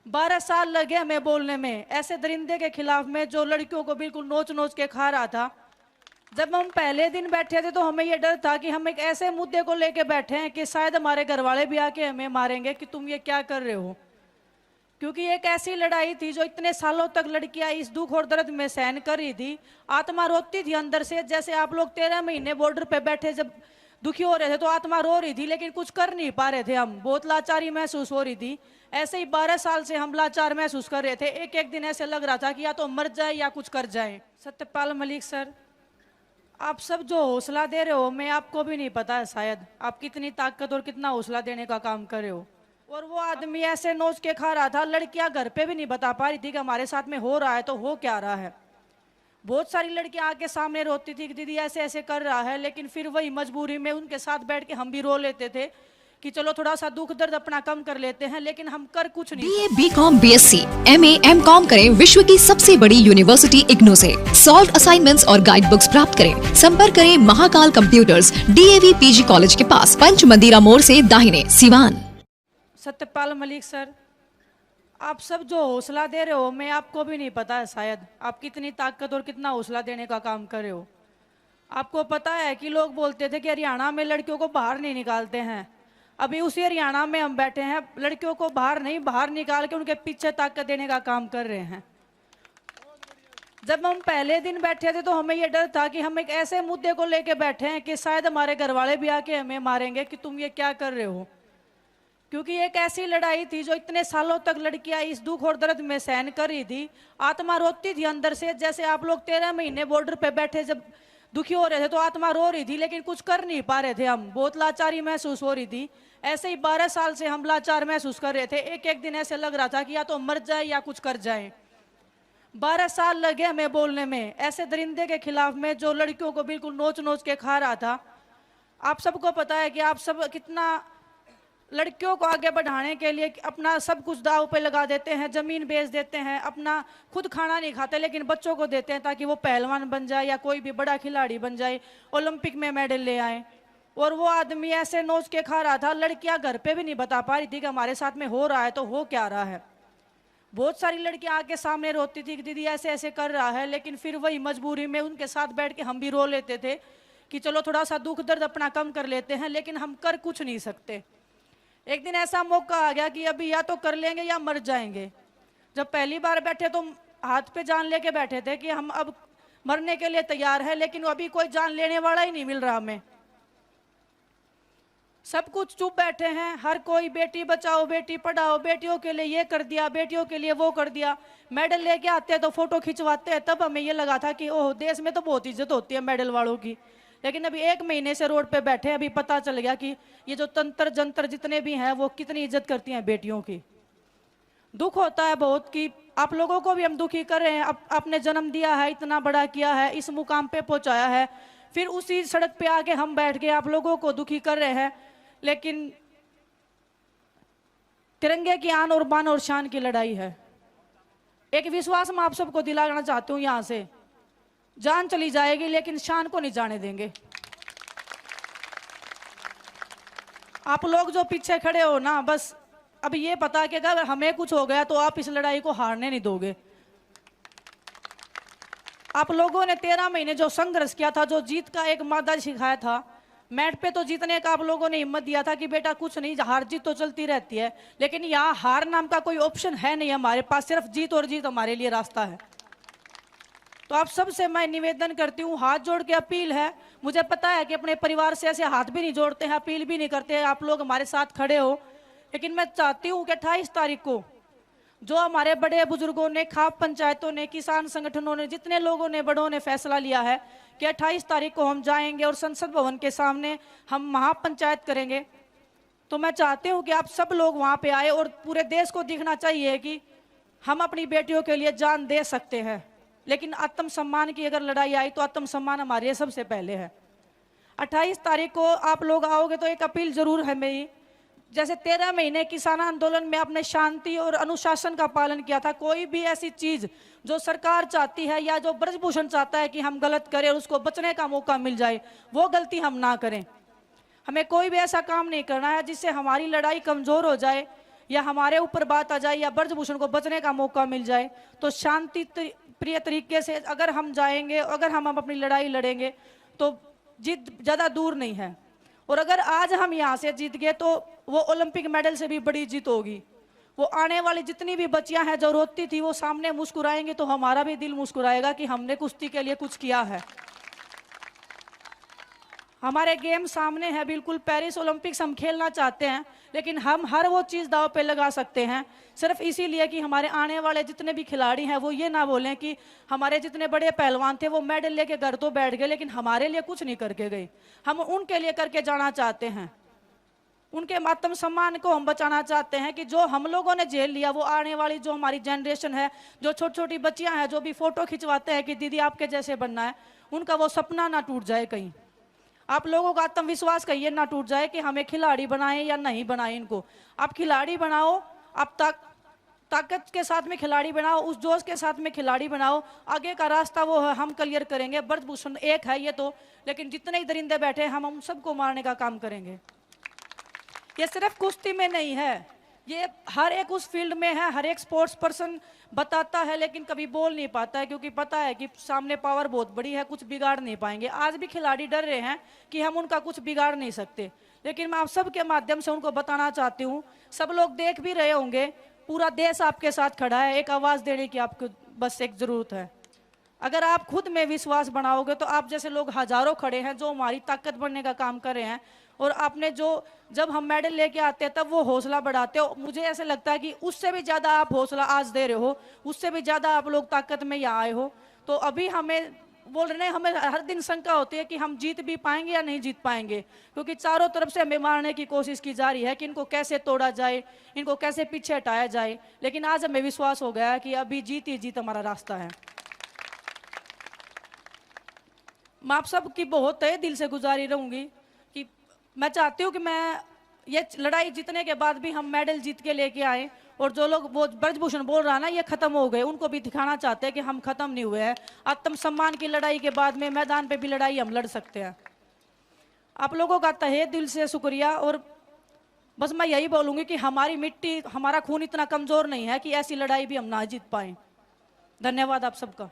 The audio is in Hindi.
12 साल लगे हमें बोलने में, ऐसे दरिंदे के खिलाफ में जो लड़कियों को बिल्कुल नोच नोच के खा रहा था। जब हम पहले दिन बैठे थे तो हमें यह डर था कि हम एक ऐसे मुद्दे को लेके बैठे हैं कि शायद हमारे घर वाले भी आके हमें मारेंगे कि तुम ये क्या कर रहे हो। क्योंकि एक ऐसी लड़ाई थी जो इतने सालों तक लड़कियां इस दुख और दर्द में सहन कर रही थी। आत्मा रोती थी अंदर से, जैसे आप लोग 13 महीने बॉर्डर पे बैठे जब दुखी हो रहे थे तो आत्मा रो रही थी, लेकिन कुछ कर नहीं पा रहे थे, हम बहुत लाचारी महसूस हो रही थी। ऐसे ही 12 साल से हम लाचार महसूस कर रहे थे। एक एक दिन ऐसे लग रहा था कि या तो मर जाए या कुछ कर जाए। सत्यपाल मलिक सर, आप सब जो हौसला दे रहे हो, मैं आपको भी नहीं पता है शायद आप कितनी ताकत और कितना हौसला देने का काम कर रहे हो। और वो आदमी ऐसे नोच के खा रहा था, लड़कियां घर पे भी नहीं बता पा रही थी कि हमारे साथ में हो रहा है तो हो क्या रहा है। बहुत सारी लड़कियां आके सामने रोती थी कि दीदी ऐसे ऐसे कर रहा है, लेकिन फिर वही मजबूरी में उनके साथ बैठ के हम भी रो लेते थे कि चलो थोड़ा सा दुख दर्द अपना कम कर लेते हैं, लेकिन हम कर कुछ नहीं। BA, BCom, BSc, MA, MCom करें विश्व की सबसे बड़ी यूनिवर्सिटी इग्नू से। सॉल्व असाइनमेंट्स और गाइड बुक्स प्राप्त करें। संपर्क करें Mahakal computers, DAV PG college के पास, पंच मंदिरा मोड़ से दाहिने, सिवान। सत्यपाल मलिक सर, आप सब जो हौसला दे रहे हो, मैं आपको भी नहीं पता है शायद आप कितनी ताकत और कितना हौसला देने का काम कर रहे हो। आपको पता है कि लोग बोलते थे कि हरियाणा में लड़कियों को बाहर नहीं निकालते हैं। अभी उसी हरियाणा में हम बैठे हैं, लड़कियों को बाहर नहीं, बाहर निकाल के उनके पीछे ताकत देने का काम कर रहे हैं। जब हम पहले दिन बैठे थे तो हमें यह डर था कि हम एक ऐसे मुद्दे को लेके बैठे हैं कि शायद हमारे घर वाले भी आके हमें मारेंगे कि तुम ये क्या कर रहे हो। क्योंकि एक ऐसी लड़ाई थी जो इतने सालों तक लड़कियां इस दुख और दर्द में सहन कर रही थी। आत्मा रोती थी अंदर से, जैसे आप लोग 13 महीने बॉर्डर पे बैठे जब दुखी हो रहे थे तो आत्मा रो रही थी, लेकिन कुछ कर नहीं पा रहे थे, हम बहुत लाचारी महसूस हो रही थी। ऐसे ही 12 साल से हम लाचार महसूस कर रहे थे। एक एक दिन ऐसे लग रहा था कि या तो मर जाए या कुछ कर जाए। 12 साल लगे हमें बोलने में, ऐसे दरिंदे के खिलाफ में जो लड़कियों को बिल्कुल नोच नोच के खा रहा था। आप सबको पता है कि आप सब कितना लड़कियों को आगे बढ़ाने के लिए अपना सब कुछ दाव पे लगा देते हैं, जमीन बेच देते हैं, अपना खुद खाना नहीं खाते लेकिन बच्चों को देते हैं ताकि वो पहलवान बन जाए या कोई भी बड़ा खिलाड़ी बन जाए, ओलंपिक में मेडल ले आए। और वो आदमी ऐसे नोच के खा रहा था, लड़कियां घर पे भी नहीं बता पा रही थी कि हमारे साथ में हो रहा है तो हो क्या रहा है। बहुत सारी लड़कियां आके सामने रोती थी कि दीदी ऐसे ऐसे कर रहा है, लेकिन फिर वही मजबूरी में उनके साथ बैठ के हम भी रो लेते थे कि चलो थोड़ा सा दुख दर्द अपना कम कर लेते हैं, लेकिन हम कर कुछ नहीं सकते। एक दिन ऐसा मौका आ गया कि अभी या तो कर लेंगे या मर जाएंगे। जब पहली बार बैठे तो हाथ पे जान लेके बैठे थे कि हम अब मरने के लिए तैयार है, लेकिन अभी कोई जान लेने वाला ही नहीं मिल रहा हमें। सब कुछ चुप बैठे हैं, हर कोई बेटी बचाओ बेटी पढ़ाओ, बेटियों के लिए ये कर दिया, बेटियों के लिए वो कर दिया। मेडल लेके आते हैं तो फोटो खिंचवाते हैं, तब हमें ये लगा था कि ओह देश में तो बहुत इज्जत होती है मेडल वालों की। लेकिन अभी 1 महीने से रोड पे बैठे, अभी पता चल गया कि ये जो तंत्र जंतर जितने भी हैं वो कितनी इज्जत करती हैं बेटियों की। दुख होता है बहुत कि आप लोगों को भी हम दुखी कर रहे हैं। आपने जन्म दिया है, इतना बड़ा किया है, इस मुकाम पे पहुंचाया है, फिर उसी सड़क पे आके हम बैठ के आप लोगों को दुखी कर रहे हैं। लेकिन तिरंगे की आन और बान और शान की लड़ाई है। एक विश्वास मैं आप सबको दिलाना चाहती हूँ, यहां से जान चली जाएगी लेकिन शान को नहीं जाने देंगे। आप लोग जो पीछे खड़े हो ना, बस अब ये पता कि अगर हमें कुछ हो गया तो आप इस लड़ाई को हारने नहीं दोगे। आप लोगों ने 13 महीने जो संघर्ष किया था, जो जीत का एक मादा सिखाया था, मैट पे तो जीतने का आप लोगों ने हिम्मत दिया था कि बेटा कुछ नहीं, हार जीत तो चलती रहती है, लेकिन यहाँ हार नाम का कोई ऑप्शन है नहीं हमारे पास, सिर्फ जीत और जीत हमारे लिए रास्ता है। तो आप सबसे मैं निवेदन करती हूँ, हाथ जोड़ के अपील है। मुझे पता है कि अपने परिवार से ऐसे हाथ भी नहीं जोड़ते हैं, अपील भी नहीं करते हैं, आप लोग हमारे साथ खड़े हो, लेकिन मैं चाहती हूँ कि 28 तारीख को जो हमारे बड़े बुजुर्गों ने, खाप पंचायतों ने, किसान संगठनों ने, जितने लोगों ने, बड़ों ने फैसला लिया है कि 28 तारीख को हम जाएंगे और संसद भवन के सामने हम महापंचायत करेंगे, तो मैं चाहती हूँ कि आप सब लोग वहाँ पे आए और पूरे देश को दिखना चाहिए कि हम अपनी बेटियों के लिए जान दे सकते हैं। लेकिन आत्मसम्मान की अगर लड़ाई आई तो आत्मसम्मान हमारे सबसे पहले है। 28 तारीख को आप लोग आओगे तो एक अपील जरूर है मेरी, जैसे 13 महीने किसान आंदोलन में आपने शांति और अनुशासन का पालन किया था, कोई भी ऐसी चीज जो सरकार चाहती है या जो ब्रजभूषण चाहता है कि हम गलत करें और उसको बचने का मौका मिल जाए, वो गलती हम ना करें। हमें कोई भी ऐसा काम नहीं करना है जिससे हमारी लड़ाई कमजोर हो जाए या हमारे ऊपर बात आ जाए या ब्रजभूषण को बचने का मौका मिल जाए, तो शांति प्रिय तरीके से अगर हम जाएंगे, अगर हम अपनी लड़ाई लड़ेंगे तो जीत ज़्यादा दूर नहीं है। और अगर आज हम यहाँ से जीत गए तो वो ओलंपिक मेडल से भी बड़ी जीत होगी। वो आने वाली जितनी भी बच्चियां हैं जो रोती थी, वो सामने मुस्कुराएंगे तो हमारा भी दिल मुस्कुराएगा कि हमने कुश्ती के लिए कुछ किया है। हमारे गेम सामने है, बिल्कुल पेरिस ओलंपिक्स हम खेलना चाहते हैं, लेकिन हम हर वो चीज़ दांव पे लगा सकते हैं सिर्फ इसीलिए कि हमारे आने वाले जितने भी खिलाड़ी हैं वो ये ना बोलें कि हमारे जितने बड़े पहलवान थे वो मेडल लेके घर तो बैठ गए लेकिन हमारे लिए कुछ नहीं करके गए। हम उनके लिए करके जाना चाहते हैं, उनके आत्म सम्मान को हम बचाना चाहते हैं कि जो हम लोगों ने झेल लिया वो आने वाली जो हमारी जनरेशन है, जो छोटी छोटी बच्चियां हैं जो भी फोटो खिंचवाते हैं कि दीदी आपके जैसे बनना है, उनका वो सपना ना टूट जाए। कहीं आप लोगों का आत्मविश्वास कहिए ना टूट जाए कि हमें खिलाड़ी बनाएं या नहीं बनाएं। इनको आप खिलाड़ी बनाओ, आप ताकत के साथ में खिलाड़ी बनाओ, उस जोश के साथ में खिलाड़ी बनाओ। आगे का रास्ता वो है, हम क्लियर करेंगे। ब्रजभूषण एक है ये तो, लेकिन जितने ही दरिंदे बैठे हम सबको मारने का काम करेंगे। ये सिर्फ कुश्ती में नहीं है, ये हर एक उस फील्ड में है। हर एक स्पोर्ट्स पर्सन बताता है लेकिन कभी बोल नहीं पाता है, क्योंकि पता है कि सामने पावर बहुत बड़ी है, कुछ बिगाड़ नहीं पाएंगे। आज भी खिलाड़ी डर रहे हैं कि हम उनका कुछ बिगाड़ नहीं सकते, लेकिन मैं आप सबके माध्यम से उनको बताना चाहती हूँ, सब लोग देख भी रहे होंगे, पूरा देश आपके साथ खड़ा है। एक आवाज़ देने की आपको बस एक ज़रूरत है। अगर आप खुद में विश्वास बनाओगे तो आप जैसे लोग हजारों खड़े हैं जो हमारी ताकत बनने का काम कर रहे हैं। और आपने जो जब हम मेडल लेके आते हैं तब वो हौसला बढ़ाते हो, मुझे ऐसे लगता है कि उससे भी ज़्यादा आप हौसला आज दे रहे हो, उससे भी ज़्यादा आप लोग ताकत में यहाँ आए हो। तो अभी हमें बोल रहे हैं, हमें हर दिन शंका होती है कि हम जीत भी पाएंगे या नहीं जीत पाएंगे, क्योंकि चारों तरफ से हमें मारने की कोशिश की जा रही है कि इनको कैसे तोड़ा जाए, इनको कैसे पीछे हटाया जाए। लेकिन आज हमें विश्वास हो गया है कि अभी जीत ही जीत हमारा रास्ता है। मैं आप सबकी बहुत तहे दिल से गुजारी रहूंगी कि मैं चाहती हूँ कि मैं ये लड़ाई जीतने के बाद भी हम मेडल जीत के लेके आए। और जो लोग वो ब्रजभूषण बोल रहा ना ये खत्म हो गए, उनको भी दिखाना चाहते हैं कि हम खत्म नहीं हुए हैं। आत्मसम्मान की लड़ाई के बाद में मैदान पे भी लड़ाई हम लड़ सकते हैं। आप लोगों का तहे दिल से शुक्रिया। और बस मैं यही बोलूँगी कि हमारी मिट्टी, हमारा खून इतना कमज़ोर नहीं है कि ऐसी लड़ाई भी हम ना जीत पाएँ। धन्यवाद आप सबका।